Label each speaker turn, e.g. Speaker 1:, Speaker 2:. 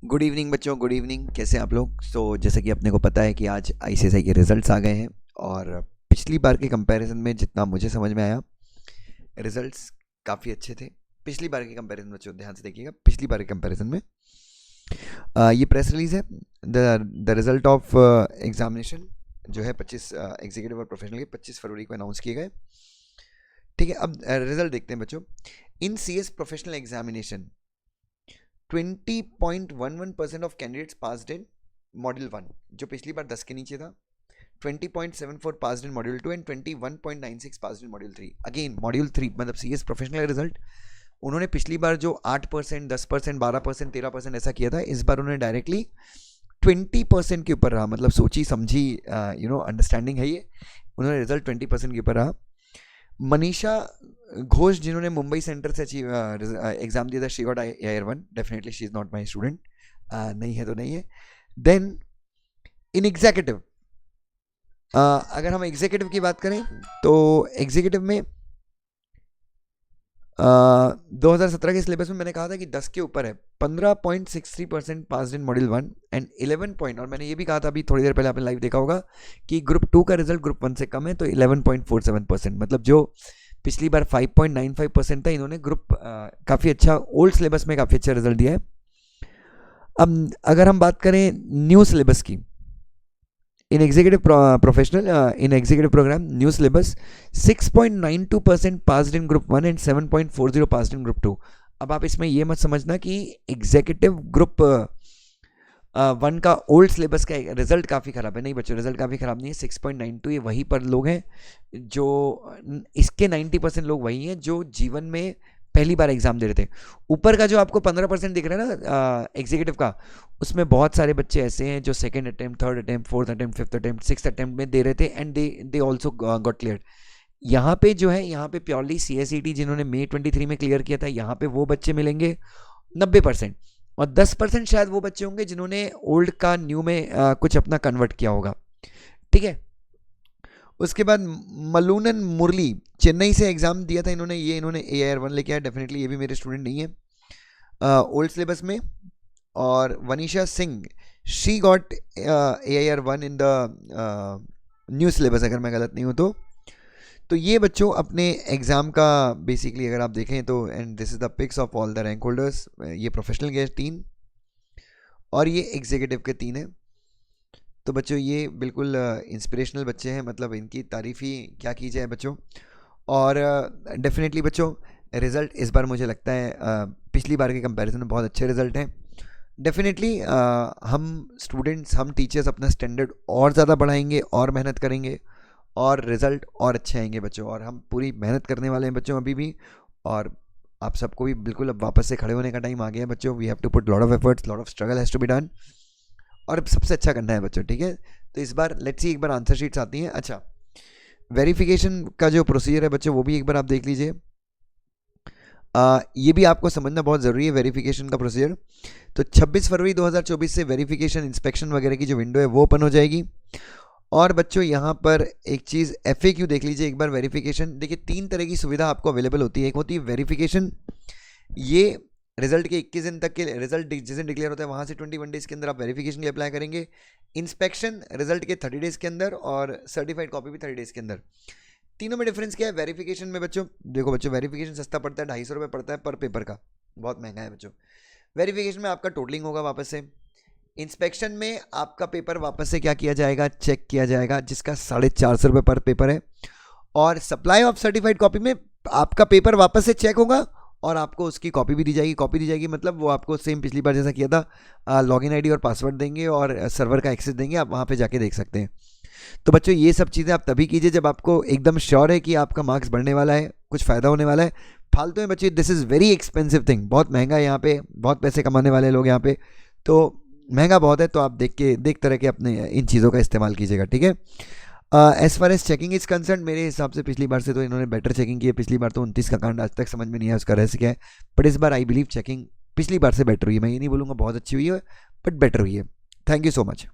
Speaker 1: Good evening बच्चों, good evening. कैसे हैं आप लोग? जैसे कि अपने को पता है कि आज आईसीएसआई के रिजल्ट्स आ गए हैं और पिछली बार के कंपैरिजन में जितना मुझे समझ में आया, रिजल्ट्स काफ़ी अच्छे थे। पिछली बार के कंपैरिजन बच्चों ध्यान से देखिएगा, पिछली बार के कंपैरिजन में ये प्रेस रिलीज है। द रिजल्ट ऑफ एग्जामिनेशन जो है 25 एग्जीक्यूटिव और प्रोफेशनल के 25 फरवरी को अनाउंस किए गए। ठीक है, अब रिजल्ट देखते हैं बच्चों। In CS professional examination 20.11% of candidates passed in module 1, जो पिछली बार 10 के नीचे था। 20.74 passed in module 2 and 21.96 passed in module 3। Again module 3 मतलब सीएस प्रोफेशनल रिजल्ट, उन्होंने पिछली बार जो 8%, 10%, 12%, 13% ऐसा किया था, इस बार उन्होंने डायरेक्टली 20% के ऊपर रहा। मतलब सोची समझी अंडरस्टैंडिंग है ये, उन्होंने रिजल्ट 20% के ऊपर रहा। मनीषा घोष जिन्होंने मुंबई सेंटर से एग्जाम दिया था, she got AIR1। Definitely she is not my student, नहीं है तो नहीं है। देन इन एग्जीक्यूटिव, अगर हम एग्जीक्यूटिव की बात करें तो एग्जीक्यूटिव में 2017 के सिलेबस में मैंने कहा था कि 10 के ऊपर है। 15.63% पास इन मॉड्यूल 1 एंड 11 पॉइंट, और मैंने ये भी कहा था अभी थोड़ी देर पहले आपने लाइव देखा होगा कि ग्रुप 2 का रिजल्ट ग्रुप 1 से कम है, तो 11.47%। मतलब जो पिछली बार 5.95% था, इन्होंने ग्रुप काफ़ी अच्छा, ओल्ड सिलेबस में काफ़ी अच्छा रिजल्ट दिया है। अब अगर हम बात करें न्यू सिलेबस की, in executive professional in executive program new syllabus 6.92% passed in group 1 and 7.40 passed in group 2। अब आप इसमें ये मत समझना कि एग्जीक्यूटिव ग्रुप 1 का ओल्ड सिलेबस का रिजल्ट काफ़ी ख़राब है। नहीं बच्चों, रिजल्ट काफ़ी ख़राब नहीं है। 6.92 ये वहीं पर लोग हैं जो इसके 90% लोग वही हैं जो जीवन में पहली बार एग्जाम दे रहे थे। ऊपर का जो आपको 15% दिख रहा है ना एग्जीक्यूटिव का, उसमें बहुत सारे बच्चे ऐसे हैं जो second attempt, third attempt, fourth attempt, fifth attempt, sixth attempt में दे रहे थे and they also got clear. यहाँ पे जो है, यहाँ पे प्योरली CSET जिन्होंने मई 23 में क्लियर किया था, यहाँ पे वो बच्चे मिलेंगे 90%, और 10% शायद वो बच्चे होंगे जिन्होंने ओल्ड का न्यू में कुछ अपना कन्वर्ट किया होगा। ठीक है, उसके बाद मलूनन मुरली चेन्नई से एग्जाम दिया था इन्होंने, इन्होंने AIR1 लेके आया। डेफिनेटली ये भी मेरे स्टूडेंट नहीं है ओल्ड सिलेबस में। और Vanisha Singh, she got AIR1 in the new syllabus, अगर मैं गलत नहीं हूँ तो ये बच्चों अपने एग्ज़ाम का बेसिकली अगर आप देखें तो, and this is the pics of all the rank holders. ये प्रोफेशनल के 3 और ये एग्जीक्यूटिव के 3 है। तो बच्चों ये बिल्कुल इंस्पिरेशनल बच्चे हैं, मतलब इनकी तारीफ़ ही क्या की जाए बच्चों। और डेफिनेटली बच्चों रिज़ल्ट इस बार मुझे लगता है पिछली बार के कंपैरिजन में बहुत अच्छे रिज़ल्ट हैं। डेफिनेटली हम स्टूडेंट्स, हम टीचर्स अपना स्टैंडर्ड और ज़्यादा बढ़ाएंगे और मेहनत करेंगे और रिज़ल्ट और अच्छे आएंगे बच्चों। और हम पूरी मेहनत करने वाले हैं बच्चों अभी भी, और आप सबको भी बिल्कुल अब वापस से खड़े होने का टाइम आ गया है बच्चों। We have to put lot of efforts, lot of struggle has to be done, और सबसे अच्छा करना है बच्चों। ठीक है, तो इस बार लेट्स सी, एक बार आंसर शीट्स आती हैं। अच्छा, वेरिफिकेशन का जो प्रोसीजर है बच्चों वो भी एक बार आप देख लीजिए। ये भी आपको समझना बहुत ज़रूरी है, वेरिफिकेशन का प्रोसीजर। तो 26 फरवरी 2024 से वेरिफिकेशन, इंस्पेक्शन वगैरह की जो विंडो है वो ओपन हो जाएगी। और बच्चों यहाँ पर एक चीज़ FAQ देख लीजिए एक बार। वेरिफिकेशन देखिए, 3 तरह की सुविधा आपको अवेलेबल होती है। एक होती है वेरिफिकेशन, ये रिजल्ट के 21 दिन तक के, रिजल्ट जिस दिन डिक्लेयर होता है वहाँ से 21 डेज़ के अंदर आप वेरिफिकेशन के लिए अप्लाई करेंगे। इंस्पेक्शन रिजल्ट के 30 डेज़ के अंदर, और सर्टिफाइड कॉपी भी 30 डेज़ के अंदर। तीनों में डिफरेंस क्या है? वेरिफिकेशन में बच्चों देखो बच्चों, वेरिफिकेशन सस्ता पड़ता है, 250 रुपये पड़ता है पर पेपर का, बहुत महंगा है बच्चों। वेरिफिकेशन में आपका टोटलिंग होगा वापस से। इंस्पेक्शन में आपका पेपर वापस से क्या किया जाएगा, चेक किया जाएगा, जिसका 450 रुपये पर पेपर है। और सप्लाई ऑफ सर्टिफाइड कॉपी में आपका पेपर वापस से चेक होगा और आपको उसकी कॉपी भी दी जाएगी। कॉपी दी जाएगी मतलब वो आपको सेम पिछली बार जैसा किया था, लॉगिन ID और पासवर्ड देंगे और सर्वर का एक्सेस देंगे, आप वहाँ पे जाके देख सकते हैं। तो बच्चों ये सब चीज़ें आप तभी कीजिए जब आपको एकदम श्योर है कि आपका मार्क्स बढ़ने वाला है, कुछ फ़ायदा होने वाला है। फालतू में बच्चे, this is very expensive thing, बहुत महंगा है यहाँ पे, बहुत पैसे कमाने वाले लोग यहाँ पे, तो महंगा बहुत है। तो आप देख तरह के अपने इन चीज़ों का इस्तेमाल कीजिएगा। ठीक है, as far as checking is concern, मेरे हिसाब से पिछली बार से तो इन्होंने बेटर चेकिंग की है। पिछली बार तो 29 का कांड आज तक समझ में नहीं आया उसका रहस्य क्या है, बट इस बार आई बिलीव चेकिंग पिछली बार से बेटर हुई है। मैं ये नहीं बोलूँगा बहुत अच्छी हुई है, बट बेटर हुई है। Thank you so much.